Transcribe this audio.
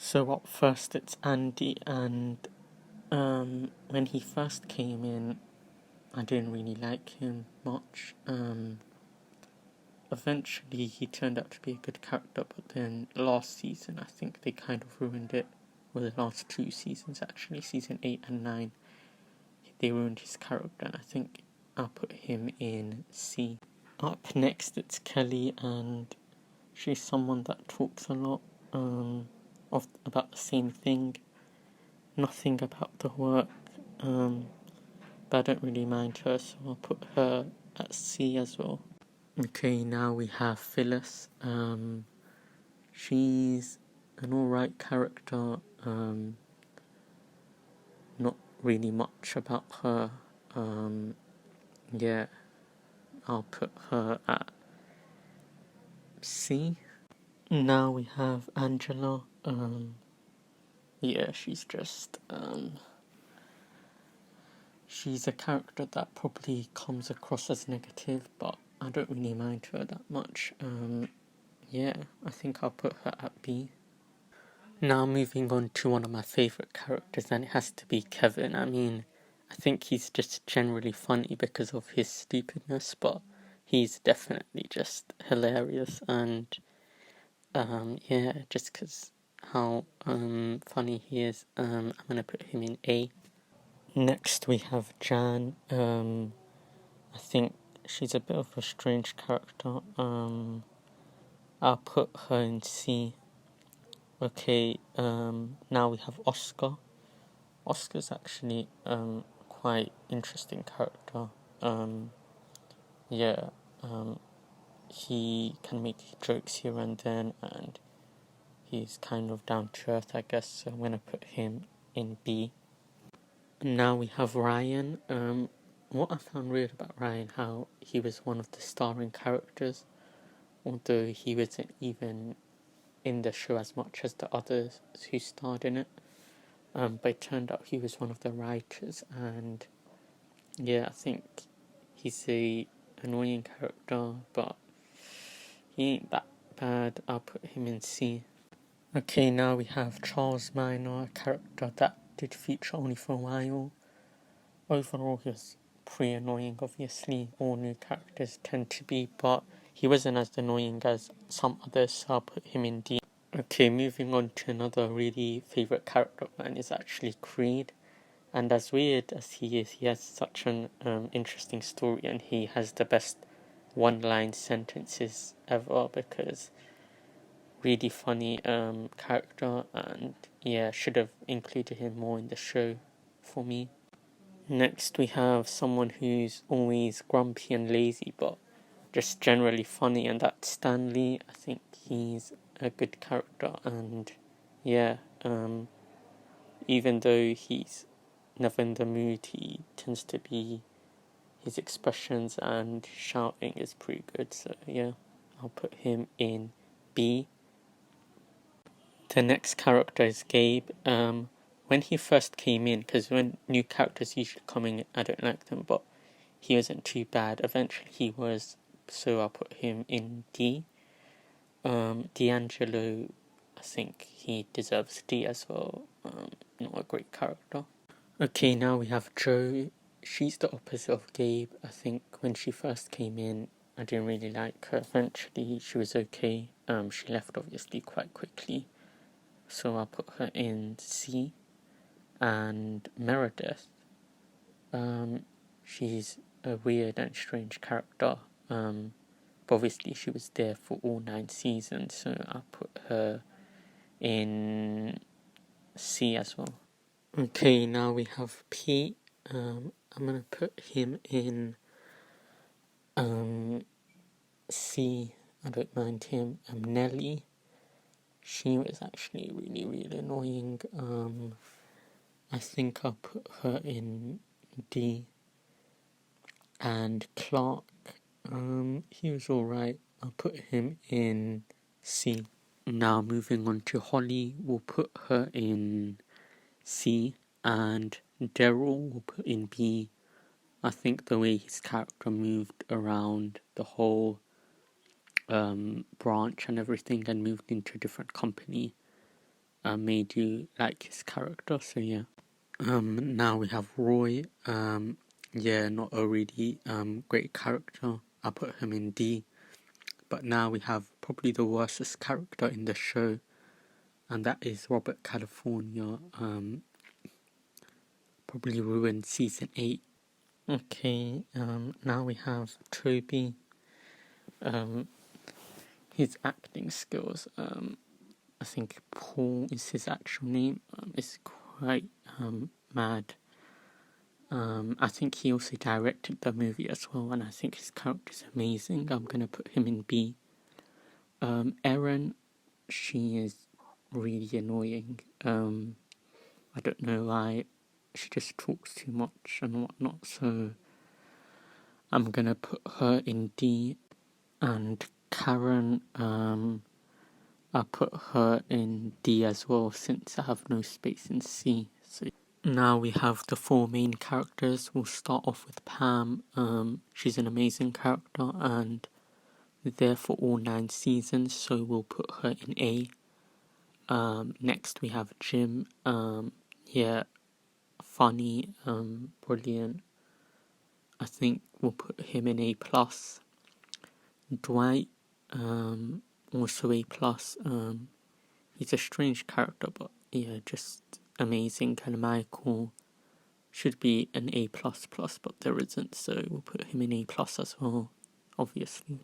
So up first it's Andy, and when he first came in, I didn't really like him much. Eventually he turned out to be a good character, but then last season I think they kind of ruined it. Well, the last two seasons actually, season 8 and 9, they ruined his character, and I think I'll put him in C. Up next it's Kelly, and she's someone that talks a lot about the same thing, nothing about the work, but I don't really mind her, so I'll put her at C as well. Okay, now we have Phyllis. She's an alright character, not really much about her. Yeah, I'll put her at C. Now we have Angela. Yeah, she's just she's a character that probably comes across as negative, but I don't really mind her that much. Yeah, I think I'll put her at B. Now moving on to one of my favourite characters, and it has to be Kevin. I mean, I think he's just generally funny because of his stupidness, but he's definitely just hilarious, and yeah, just because how funny he is, I'm gonna put him in A. Next we have Jan. I think she's a bit of a strange character. I'll put her in C. Okay, now we have Oscar. Oscar's actually quite interesting character. Yeah, he can make jokes here and then, and he's kind of down to earth, I guess. So I'm gonna put him in B. Now we have Ryan. What I found weird about Ryan, how he was one of the starring characters, although he wasn't even in the show as much as the others who starred in it. But it turned out he was one of the writers, and yeah, I think he's a annoying character, but he ain't that bad. I'll put him in C. Okay, now we have Charles Minor, a character that did feature only for a while. Overall, he was pretty annoying, obviously. All new characters tend to be, but he wasn't as annoying as some others, so I'll put him in D. Okay, moving on to another really favourite character of mine is actually Creed. And as weird as he is, he has such an interesting story, and he has the best one-line sentences ever, because really funny character, and yeah, should have included him more in the show for me. Next we have someone who's always grumpy and lazy, but just generally funny, and that's Stanley. I think he's a good character, and yeah, even though he's never in the mood, he tends to be, his expressions and shouting is pretty good, so yeah, I'll put him in B. The next character is Gabe. When he first came in, because when new characters usually come in, I don't like them, but he wasn't too bad. Eventually he was, so I'll put him in D. D'Angelo, I think he deserves D as well. Not a great character. Okay, now we have Jo. She's the opposite of Gabe. I think when she first came in, I didn't really like her. Eventually she was okay. She left obviously quite quickly, so I'll put her in C. And Meredith, she's a weird and strange character. But obviously she was there for all 9 seasons, so I'll put her in C as well. Okay, now we have Pete. I'm gonna put him in C. I don't mind him. Nelly. She was actually really, really annoying. I think I'll put her in D. And Clark, he was alright. I'll put him in C. Now moving on to Holly, we'll put her in C. And Daryl we'll put in B. I think the way his character moved around the whole branch and everything, and moved into a different company, made you like his character. So yeah. Now we have Roy. Yeah, not a really great character. I put him in D. But now we have probably the worstest character in the show, and that is Robert California. Probably ruined season 8. Okay, now we have Toby. His acting skills, I think Paul is his actual name, is quite mad. I think he also directed the movie as well, and I think his character is amazing. I'm going to put him in B. Erin, she is really annoying. I don't know why. She just talks too much and whatnot, so I'm going to put her in D. And Karen, I put her in D as well, since I have no space in C. So now we have the 4 main characters. We'll start off with Pam. She's an amazing character and there for all 9 seasons, so we'll put her in A. Next we have Jim. Yeah, funny, brilliant. I think we'll put him in A+. Dwight, also A+. He's a strange character, but yeah, just amazing. And Michael should be an A++, but there isn't, so we'll put him in A+ as well, obviously.